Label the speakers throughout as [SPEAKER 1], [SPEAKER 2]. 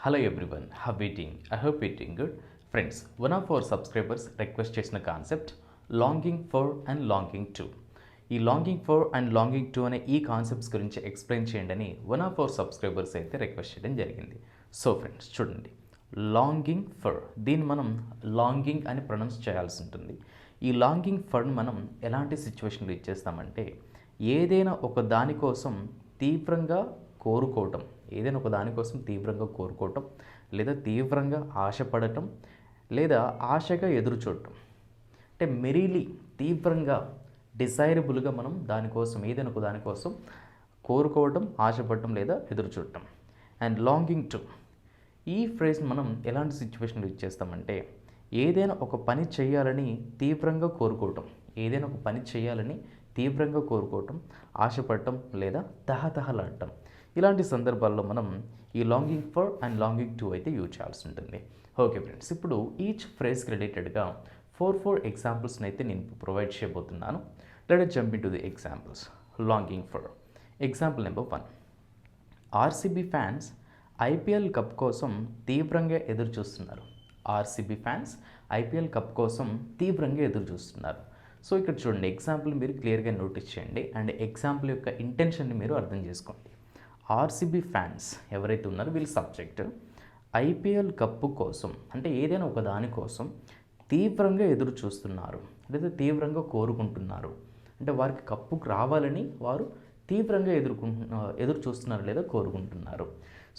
[SPEAKER 1] Hello everyone, how are you doing? I hope you're doing good. Friends, one of our subscribers request చేసిన concept longing for and longing to. ఈ longing for and longing to అనే ఈ concepts గురించి explain చేయండి అని one of our subscribers అయితే request చేయడం జరిగింది. సో ఫ్రెండ్స్ చూడండి, లాంగింగ్ ఫర్ దీన్ని మనం లాంగింగ్ అని ప్రొనౌన్స్ చేయాల్సి ఉంటుంది. ఈ లాంగింగ్ ఫర్ని మనం ఎలాంటి సిచ్యువేషన్లో ఇచ్చేస్తామంటే ఏదైనా ఒక దానికోసం తీవ్రంగా కోరుకోవటం, ఏదైనా ఒక దానికోసం తీవ్రంగా కోరుకోవటం, లేదా తీవ్రంగా ఆశపడటం, లేదా ఆశగా ఎదురు చూడటం. అంటే మెరీలీ తీవ్రంగా డిజైరబుల్గా మనం దానికోసం ఏదైనా ఒక దానికోసం కోరుకోవటం, ఆశపడటం లేదా ఎదురు చూడటం. అండ్ లాంగింగ్ టు ఈ ఫ్రేజ్ మనం ఎలాంటి సిచ్యువేషన్లో ఇచ్చేస్తామంటే ఏదైనా ఒక పని చేయాలని తీవ్రంగా కోరుకోవటం, ఏదైనా ఒక పని చేయాలని తీవ్రంగా కోరుకోవటం, ఆశపడటం లేదా తహతహలాడటం. ఇలాంటి సందర్భాల్లో మనం ఈ longing for and longing to అయితే యూజ్ చేయాల్సి ఉంటుంది. ఓకే ఫ్రెండ్స్, ఇప్పుడు ఈచ్ ఫ్రేజ్కి రిలేటెడ్గా ఫోర్ ఎగ్జాంపుల్స్ని అయితే నేను ప్రొవైడ్ చేయబోతున్నాను. Let us jump into the examples. Longing for example number 1. RCB fans IPL cup కోసం తీవ్రంగా ఎదురు చూస్తున్నారు. ఆర్సీబీ ఫ్యాన్స్ ఐపీఎల్ కప్ కోసం తీవ్రంగా ఎదురు చూస్తున్నారు. సో ఇక్కడ చూడండి, ఎగ్జాంపుల్ మీరు క్లియర్గా నోటీస్ చేయండి అండ్ ఎగ్జాంపుల్ యొక్క ఇంటెన్షన్ని మీరు అర్థం చేసుకోండి. ఆర్సీబీ ఫ్యాన్స్ ఎవరైతే ఉన్నారో వీళ్ళు సబ్జెక్ట్, ఐపీఎల్ కప్పు కోసం అంటే ఏదైనా ఒక దానికోసం తీవ్రంగా ఎదురు చూస్తున్నారు లేదా తీవ్రంగా కోరుకుంటున్నారు. అంటే వారికి కప్పుకు రావాలని వారు తీవ్రంగా ఎదురు చూస్తున్నారు లేదా కోరుకుంటున్నారు.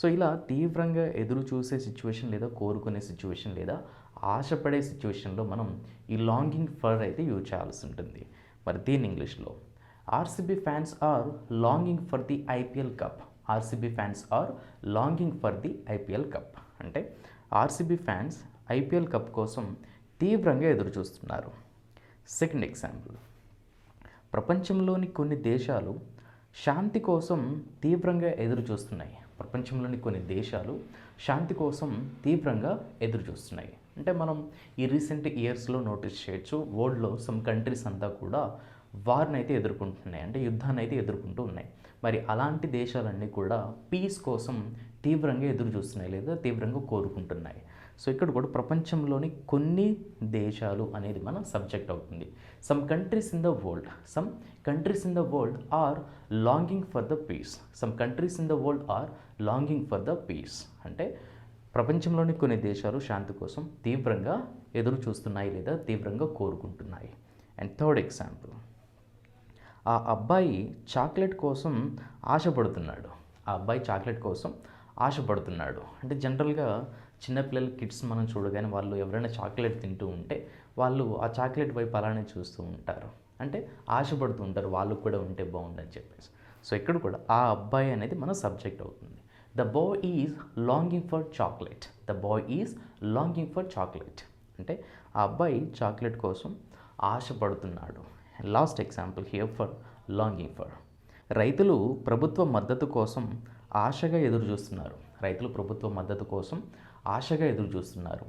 [SPEAKER 1] సో ఇలా తీవ్రంగా ఎదురు చూసే సిచ్యువేషన్ లేదా కోరుకునే సిచ్యువేషన్ లేదా ఆశపడే సిచ్యువేషన్లో మనం ఈ లాంగింగ్ ఫర్ అయితే యూజ్ చేయాల్సి ఉంటుంది. మరి దీని ఇంగ్లీష్లో RCB fans are longing for the IPL cup. RCB fans are longing for the IPL cup అంటే ఆర్సీబీ ఫ్యాన్స్ ఐపీఎల్ కప్ కోసం తీవ్రంగా ఎదురు చూస్తున్నారు. సెకండ్ ఎగ్జాంపుల్, ప్రపంచంలోని కొన్ని దేశాలు శాంతి కోసం తీవ్రంగా ఎదురు చూస్తున్నాయి. ప్రపంచంలోని కొన్ని దేశాలు శాంతి కోసం తీవ్రంగా ఎదురు చూస్తున్నాయి. అంటే మనం ఈ రీసెంట్ ఇయర్స్లో నోటీస్ చేయొచ్చు, వరల్డ్లో సమ్ కంట్రీస్ అంతా కూడా వార్ని అయితే ఎదుర్కొంటున్నాయి, అంటే యుద్ధాన్ని అయితే ఎదుర్కొంటూ ఉన్నాయి. మరి అలాంటి దేశాలన్నీ కూడా పీస్ కోసం తీవ్రంగా ఎదురు చూస్తున్నాయి లేదా తీవ్రంగా కోరుకుంటున్నాయి. సో ఇక్కడ కూడా ప్రపంచంలోని కొన్ని దేశాలు అనేది మన సబ్జెక్ట్ అవుతుంది. Some countries in the world are longing for the peace. Some countries in the world are longing for the peace అంటే ప్రపంచంలోని కొన్ని దేశాలు శాంతి కోసం తీవ్రంగా ఎదురు చూస్తున్నాయి లేదా తీవ్రంగా కోరుకుంటున్నాయి. అండ్ థర్డ్ ఎగ్జాంపుల్, ఆ అబ్బాయి చాక్లెట్ కోసం ఆశపడుతున్నాడు. ఆ అబ్బాయి చాక్లెట్ కోసం ఆశపడుతున్నాడు అంటే జనరల్గా చిన్నపిల్లల కిడ్స్ మనం చూడగానే వాళ్ళు ఎవరైనా చాక్లెట్ తింటూ ఉంటే వాళ్ళు ఆ చాక్లెట్ వైపు అలానే చూస్తూ ఉంటారు, అంటే ఆశపడుతూ ఉంటారు వాళ్ళు కూడా ఉంటే బాగుండని చెప్పేసి. సో ఇక్కడ కూడా ఆ అబ్బాయి అనేది మన సబ్జెక్ట్ అవుతుంది. The boy is longing for chocolate. The boy is longing for chocolate అంటే ఆ అబ్బాయి చాక్లెట్ కోసం ఆశపడుతున్నాడు. Last example here for longing for, రైతులు ప్రభుత్వ మద్దతు కోసం ఆశగా ఎదురు చూస్తున్నారు. రైతులు ప్రభుత్వ మద్దతు కోసం ఆశగా ఎదురు చూస్తున్నారు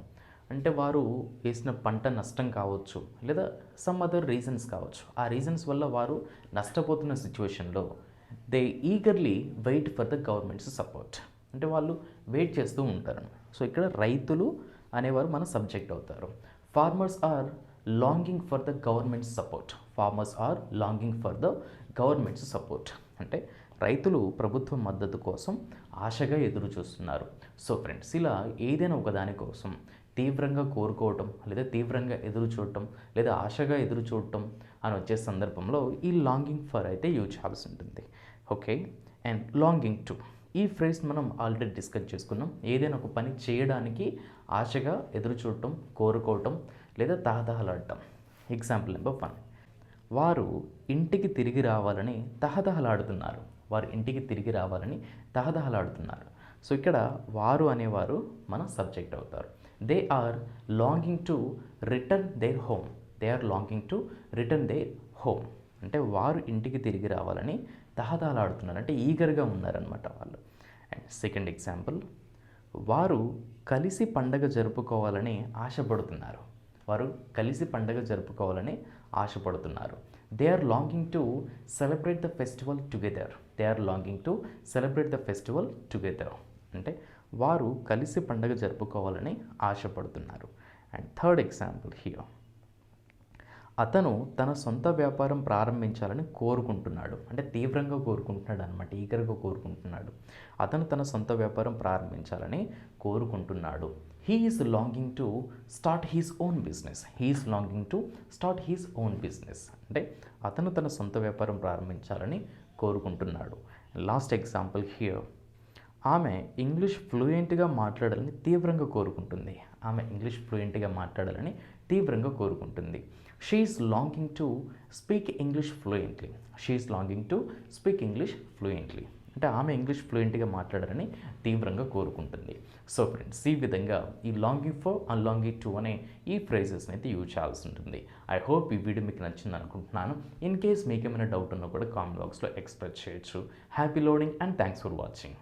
[SPEAKER 1] అంటే వారు వేసిన పంట నష్టం కావచ్చు లేదా సమ్ అదర్ రీజన్స్ కావచ్చు. ఆ రీజన్స్ వల్ల వారు నష్టపోతున్న సిచ్యువేషన్లో they eagerly wait for the government's support అంటే వాళ్ళు వెయిట్ చేస్తూ ఉంటారు. సో ఇక్కడ రైతులు అనేవారు మన సబ్జెక్ట్ అవుతారు. Farmers are longing for the government's support. Farmers are longing for the government's support అంటే రైతులు ప్రభుత్వ మద్దతు కోసం ఆశగా ఎదురు చూస్తున్నారు. సో ఫ్రెండ్స్, ఇలా ఏదైనా ఒక దానికోసం తీవ్రంగా కోరుకోవటం లేదా తీవ్రంగా ఎదురు చూడటం లేదా ఆశగా ఎదురు చూడటం అని వచ్చే సందర్భంలో ఈ లాంగింగ్ ఫర్ అయితే యూజ్ చేయాల్సి ఉంటుంది. ఓకే, అండ్ లాంగింగ్ టు ఈ ఫ్రేజ్ మనం ఆల్రెడీ డిస్కస్ చేసుకున్నాం. ఏదైనా ఒక పని చేయడానికి ఆశగా ఎదురు చూడటం, కోరుకోవటం లేదా తహతహలాడటం. ఎగ్జాంపుల్ నెంబర్ 1, వారు ఇంటికి తిరిగి రావాలని తహతహలాడుతున్నారు. వారు ఇంటికి తిరిగి రావాలని తహతహలాడుతున్నారు. సో ఇక్కడ వారు అనేవారు మన సబ్జెక్ట్ అవుతారు. They are longing to return their home. They are longing to return their home అంటే వారు ఇంటికి తిరిగి రావాలని తహతహలాడుతున్నారు అంటే ఈగర్గా ఉన్నారనమాట వాళ్ళు. అండ్ సెకండ్ ఎగ్జాంపుల్, వారు కలిసి పండగ జరుపుకోవాలని ఆశపడుతున్నారు. వారు కలిసి పండగ జరుపుకోవాలని ఆశపడుతున్నారు. They are longing to celebrate the festival together. They are longing to celebrate the festival together అంటే వారు కలిసి పండుగ జరుపుకోవాలని ఆశపడుతున్నారు. అండ్ థర్డ్ ఎగ్జాంపుల్ హియర్, అతను తన సొంత వ్యాపారం ప్రారంభించాలని కోరుకుంటున్నాడు. అంటే తీవ్రంగా కోరుకుంటున్నాడు అనమాట, ఈగర్గా కోరుకుంటున్నాడు. అతను తన సొంత వ్యాపారం ప్రారంభించాలని కోరుకుంటున్నాడు. He is longing to start he's own business. He is longing to start he's own business. అంటే అతను తన సొంత వ్యాపారం ప్రారంభించాలని కోరుకుంటున్నాడు. లాస్ట్ ఎగ్జాంపుల్ హియర్, ఆమె ఇంగ్లీష్ ఫ్లూయెంట్గా మాట్లాడాలని తీవ్రంగా కోరుకుంటుంది. ఆమె ఇంగ్లీష్ ఫ్లూయెంట్గా మాట్లాడాలని తీవ్రంగా కోరుకుంటుంది. She is longing to speak English fluently. She is longing to speak English fluently. అంటే ఆమె ఇంగ్లీష్ ఫ్లూయెంట్గా మాట్లాడాలని తీవ్రంగా కోరుకుంటుంది. సో ఫ్రెండ్స్, ఈ విధంగా ఈ longing for and longing to అనే ఈ ఫ్రేజెస్ని అయితే యూజ్ చేయాల్సి ఉంటుంది. ఐ హోప్ ఈ వీడియో మీకు నచ్చింది అనుకుంటున్నాను. ఇన్ కేస్ మీకు ఏమైనా డౌట్ ఉన్నా కూడా కామెంట్ బాక్స్లో ఎక్స్ప్రెస్ చేయొచ్చు. Happy loading and thanks for watching.